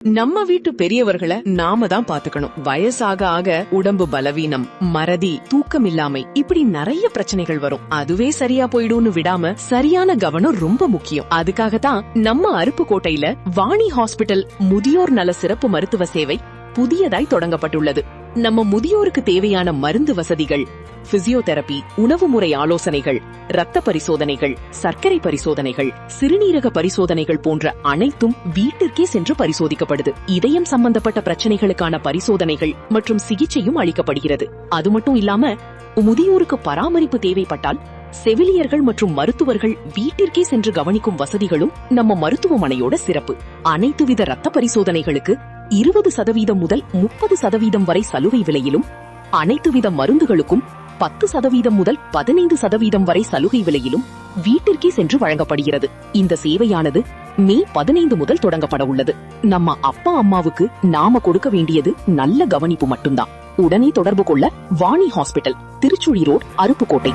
நம்ம வீட்டு பெரியவர்களை நாம தான் பாத்துக்கணும். வயசாக ஆக உடம்பு பலவீனம், மறதி, தூக்கமில்லாமை இப்படி நிறைய பிரச்சனைகள் வரும். அதுவே சரியா போயிடும்னு விடாம சரியான கவனம் ரொம்ப முக்கியம். அதுக்காகத்தான் நம்ம அருப்புக்கோட்டையில வாணி ஹாஸ்பிட்டல் முதியோர் நல சிறப்பு மருத்துவ சேவை புதியதாய் தொடங்கப்பட்டுள்ளது. நம்ம முதியோருக்கு தேவையான மருந்து வசதிகள், பிசியோதெரபி, உணவு முறை ஆலோசனைகள், ரத்த பரிசோதனைகள், சர்க்கரை பரிசோதனைகள், சிறுநீரக பரிசோதனைகள் போன்ற அனைத்தும் வீட்டிற்கே சென்று பரிசோதிக்கப்படுது. இதயம் சம்பந்தப்பட்ட பிரச்சனைகளுக்கான பரிசோதனைகள் மற்றும் சிகிச்சையும் அளிக்கப்படுகிறது. அது மட்டும் இல்லாம முதியோருக்கு பராமரிப்பு தேவைப்பட்டால் செவிலியர்கள் மற்றும் மருத்துவர்கள் வீட்டிற்கே சென்று கவனிக்கும் வசதிகளும் நம்ம மருத்துவமனையோட சிறப்பு. அனைத்து வித ரத்த பரிசோதனைகளுக்கு 20% முதல் 30% வரை சலுகை விலையிலும், அனைத்து வித மருந்துகளுக்கும் 10% முதல் 15% வரை சலுகை விலையிலும் வீட்டிற்கே சென்று வழங்கப்படுகிறது. இந்த சேவையானது மே 15 முதல் தொடங்கப்பட உள்ளது. நம்ம அப்பா அம்மாவுக்கு நாம கொடுக்க வேண்டியது நல்ல கவனிப்பு மட்டும்தான். உடனே தொடர்பு கொள்ள வாணி ஹாஸ்பிட்டல், திருச்சுழி ரோட், அருப்புக்கோட்டை.